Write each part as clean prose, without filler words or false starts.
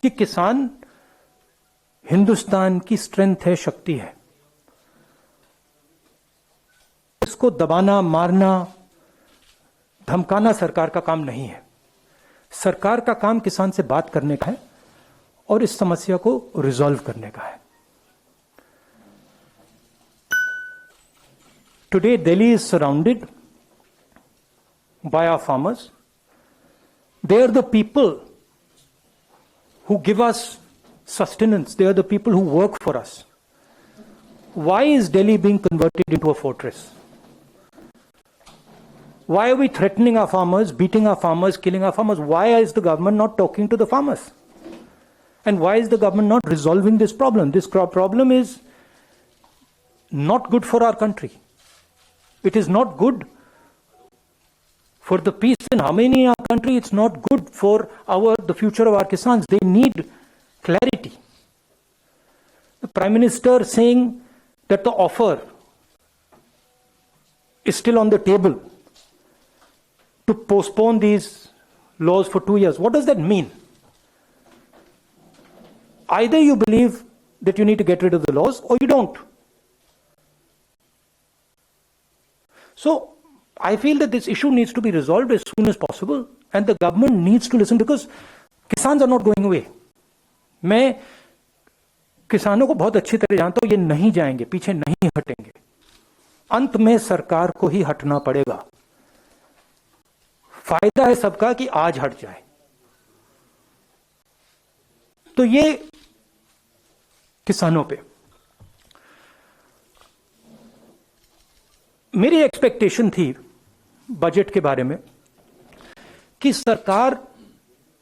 कि किसान हिंदुस्तान की स्ट्रेंथ है, शक्ति है। इसको दबाना, मारना, धमकाना सरकार का काम नहीं है। सरकार का काम किसान से बात करने का है और इस समस्या को रिजॉल्व करने का है। Today, Delhi is surrounded by our farmers. They are the people who give us sustenance. They are the people who work for us. Why is Delhi being converted into a fortress? Why are we threatening our farmers, beating our farmers, killing our farmers? Why is the government not talking to the farmers? And why is the government not resolving this problem? This problem is not good for our country. It is not good for the peace and harmony in our country. It's not good for the future of our Kisans. They need clarity. The Prime Minister saying that the offer is still on the table to postpone these laws for 2 years. What does that mean? Either you believe that you need to get rid of the laws or you don't. So, I feel that this issue needs to be resolved as soon as possible and the government needs to listen because Kisans are not going away. मैं किसानों को बहुत अच्छी तरह जानता हूं, ये नहीं जाएंगे, पीछे नहीं हटेंगे। अंत में सरकार को ही हटना पड़ेगा। फायदा है सबका कि आज हट जाए। तो ये किसानों पे मेरी एक्सपेक्टेशन थी बजट के बारे में कि सरकार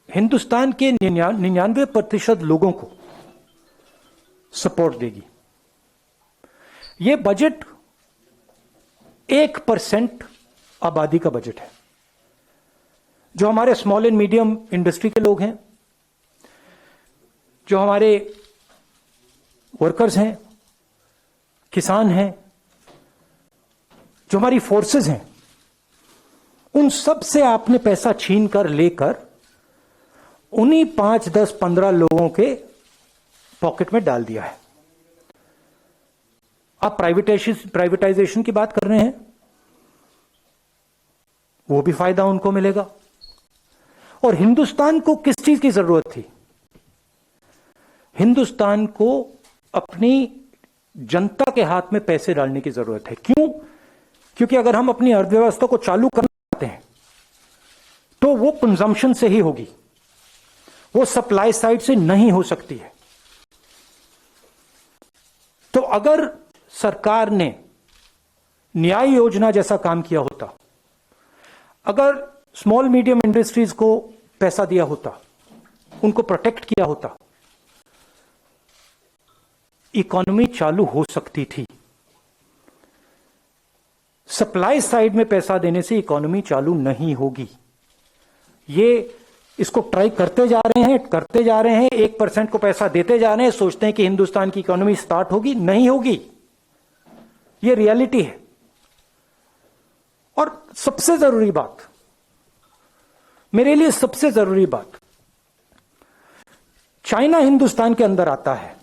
हिंदुस्तान के 99% लोगों को सपोर्ट देगी। यह बजट 1% आबादी का बजट है। जो हमारे स्मॉल एंड मीडियम इंडस्ट्री के लोग हैं, जो हमारे वर्कर्स हैं, किसान हैं, जो हमारी फोर्सेस हैं, उन सब से आपने पैसा छीन कर लेकर उन्हीं 5, 10, 15 लोगों के पॉकेट में डाल दिया है। आप प्राइवेटाइजेशन की बात कर रहे हैं, वो भी फायदा उनको मिलेगा। और हिंदुस्तान को किस चीज की जरूरत थी? हिंदुस्तान को अपनी जनता के हाथ में पैसे डालने की जरूरत है। क्यों? क्योंकि अगर हम अपनी अर्थव्यवस्था को चालू करना चाहते हैं तो वो कंजम्पशन से ही होगी, वो सप्लाई साइड से नहीं हो सकती है। तो अगर सरकार ने न्याय योजना जैसा काम किया होता, अगर स्मॉल मीडियम इंडस्ट्रीज को पैसा दिया होता, उनको प्रोटेक्ट किया होता, इकोनॉमी चालू हो सकती थी। सप्लाई साइड में पैसा देने से इकोनॉमी चालू नहीं होगी। ये इसको ट्राई करते जा रहे हैं, 1% को पैसा देते जा रहे हैं, सोचते हैं कि हिंदुस्तान की इकोनॉमी स्टार्ट होगी, नहीं होगी। ये रियलिटी है। और सबसे जरूरी बात, मेरे लिए सबसे जरूरी बात, चाइना हिंदुस्तान के अंदर आता है,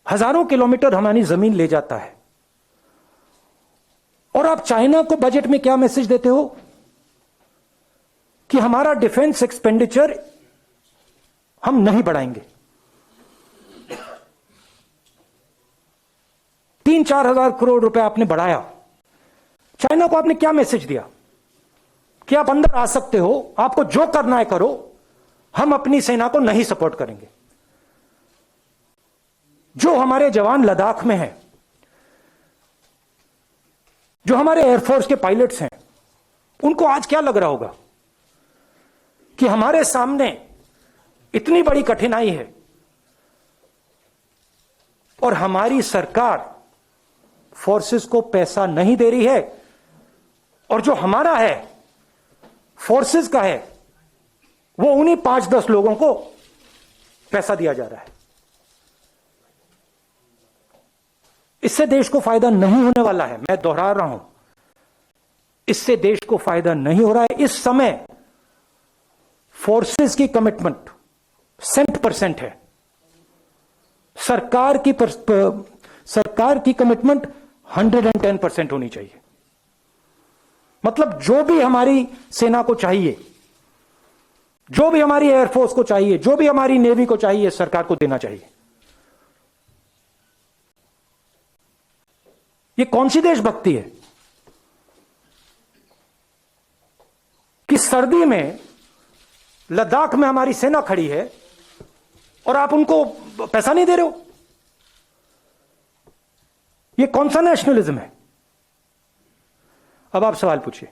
हजारों किलोमीटर हमारी जमीन ले जाता है, और आप चाइना को बजट में क्या मैसेज देते हो कि हमारा डिफेंस एक्सपेंडिचर हम नहीं बढ़ाएंगे। 3-4 हजार करोड़ रुपए आपने बढ़ाया। चाइना को आपने क्या मैसेज दिया कि आप अंदर आ सकते हो, आपको जो करना है करो, हम अपनी सेना को नहीं सपोर्ट करेंगे। जो हमारे जवान लद्दाख में हैं, जो हमारे एयरफोर्स के पायलट्स हैं, उनको आज क्या लग रहा होगा कि हमारे सामने इतनी बड़ी कठिनाई है और हमारी सरकार फोर्सेस को पैसा नहीं दे रही है, और जो हमारा है फोर्सेस का है वो उन्हीं 5-10 लोगों को पैसा दिया जा रहा है। इससे देश को फायदा नहीं होने वाला है। मैं दोहरा रहा हूं, इससे देश को फायदा नहीं हो रहा है। इस समय फोर्सेस की कमिटमेंट 100% है। सरकार की कमिटमेंट 110% होनी चाहिए। मतलब जो भी हमारी सेना को चाहिए, जो भी हमारी एयरफोर्स को चाहिए, जो भी हमारी नेवी को चाहिए, सरकार को देना चाहिए। ये कौन सी देशभक्ति है कि सर्दी में लद्दाख में हमारी सेना खड़ी है और आप उनको पैसा नहीं दे रहे हो? ये कौन सा नेशनलिज्म है? अब आप सवाल पूछिए।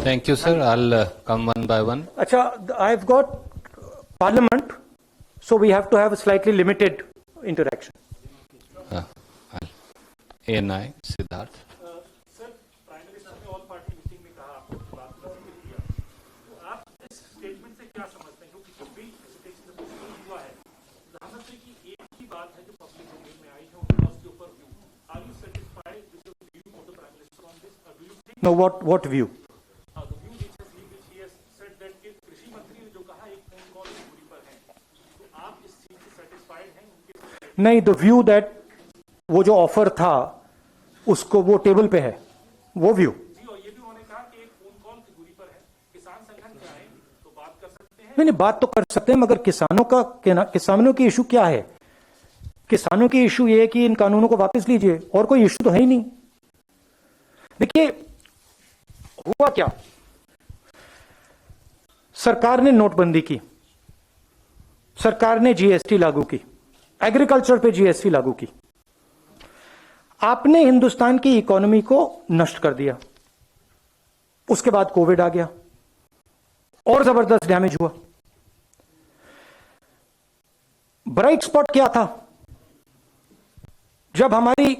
Thank you, sir. I'll come one by one. अच्छा, I've got parliament, so we have to have a slightly limited interaction. ANI, Siddharth. Sir, prime minister ने ऑल पार्टी मीटिंग में कहा, आपको बात का जिक्र किया, तो आप इस स्टेटमेंट से क्या समझते हैं? क्योंकि जब भी हुआ है, प्रधानमंत्री की एक ही बात है जो पब्लिक डोमेन में आई है, उनका उसके ऊपर view. Are you satisfied with the view of the prime minister on this, और do you think No, what view? the view which he has said that कि कृषि मंत्री ने जो कहा एक फोन कॉल की दूरी पर है, तो आप इस चीज से सेटिस्फाइड हैं उनके? नहीं, द व्यू दैट वो जो ऑफर था उसको वो टेबल पे है, वो व्यू। जी, और ये भी उन्होंने कहा कि एक फोन कॉल की दूरी पर है, किसान संगठन चाहे तो बात कर सकते हैं। नहीं, बात तो कर सकते हैं, मगर किसानों की इशू क्या है? किसानों की इशू ये है कि इन कानूनों को वापस लीजिए, और कोई इशू तो है ही नहीं। देखिए, हुआ क्या, सरकार ने नोटबंदी की, सरकार ने जीएसटी लागू की, एग्रीकल्चर पे जीएसटी लागू की। आपने हिंदुस्तान की इकोनॉमी को नष्ट कर दिया। उसके बाद कोविड आ गया और जबरदस्त डैमेज हुआ। ब्राइट स्पॉट क्या था? जब हमारी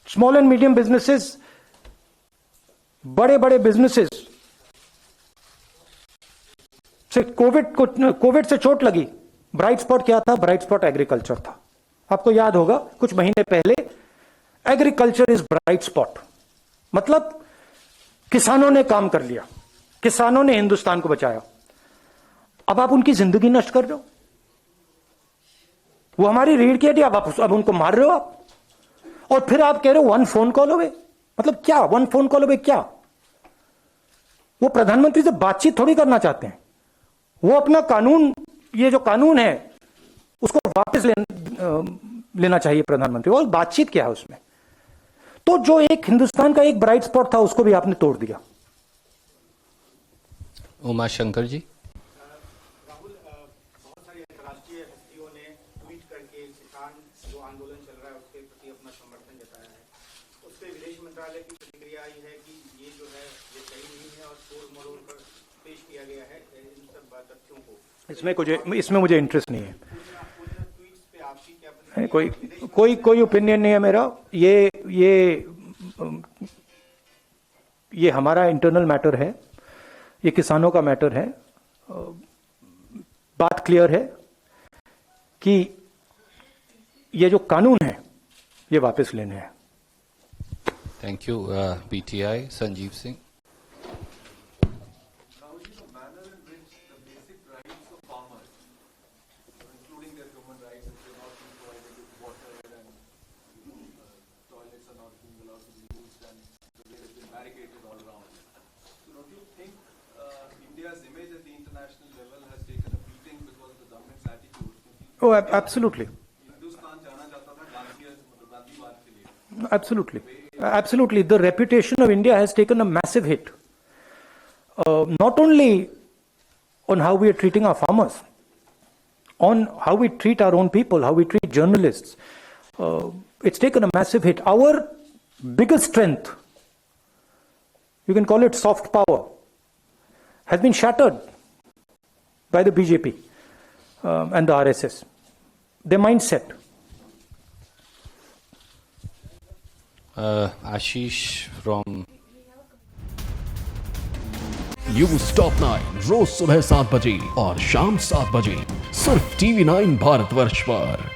स्मॉल एंड मीडियम बिजनेसेस, बड़े बड़े बिजनेसेस से कोविड से चोट लगी, ब्राइट स्पॉट क्या था? ब्राइट स्पॉट एग्रीकल्चर था। आपको याद होगा कुछ महीने पहले, एग्रीकल्चर इज ब्राइट स्पॉट, मतलब किसानों ने काम कर लिया, किसानों ने हिंदुस्तान को बचाया। अब आप उनकी जिंदगी नष्ट कर रहे हो। वो हमारी रीढ़ की हड्डी, अब उनको मार रहे हो आप, और फिर आप कह रहे हो वन फोन कॉल हो गए। मतलब क्या वन फोन कॉल हो गए? क्या वो प्रधानमंत्री से बातचीत थोड़ी करना चाहते हैं? वो अपना कानून, ये जो कानून है उसको वापस लेना चाहिए प्रधानमंत्री। और बातचीत क्या है उसमें? तो जो एक हिंदुस्तान का एक ब्राइट स्पॉट था उसको भी आपने तोड़ दिया। उमा शंकर जी। राहुल, बहुत सारी अंतर्राष्ट्रीय हस्तियों ने ट्वीट करके किसान जो आंदोलन चल रहा है उसके प्रति अपना समर्थन जताया है। उस पर विदेश मंत्रालय की प्रतिक्रिया आई है कि ये जो है ये सही नहीं है और तोड़ मरोड़ कर पेश किया गया है इन सब तथ्यों को। इसमें मुझे इंटरेस्ट नहीं है। ट्वीट्स पे आपकी क्या प्रतिक्रिया? कोई ओपिनियन नहीं है मेरा। ये हमारा इंटरनल मैटर है, ये किसानों का मैटर है। बात क्लियर है कि ये जो कानून है ये वापस लेने हैं। Thank you. PTI, Sanjeev Singh. Oh, absolutely. Absolutely. The reputation of India has taken a massive hit. Not only on how we are treating our farmers, on how we treat our own people, how we treat journalists. It's taken a massive hit. Our biggest strength, you can call it soft power, has been shattered by the BJP and the RSS. Their mindset. Ashish from news top 9 रोज सुबह 7 बजे और शाम 7 बजे सिर्फ TV9 Bharatvarsh पर।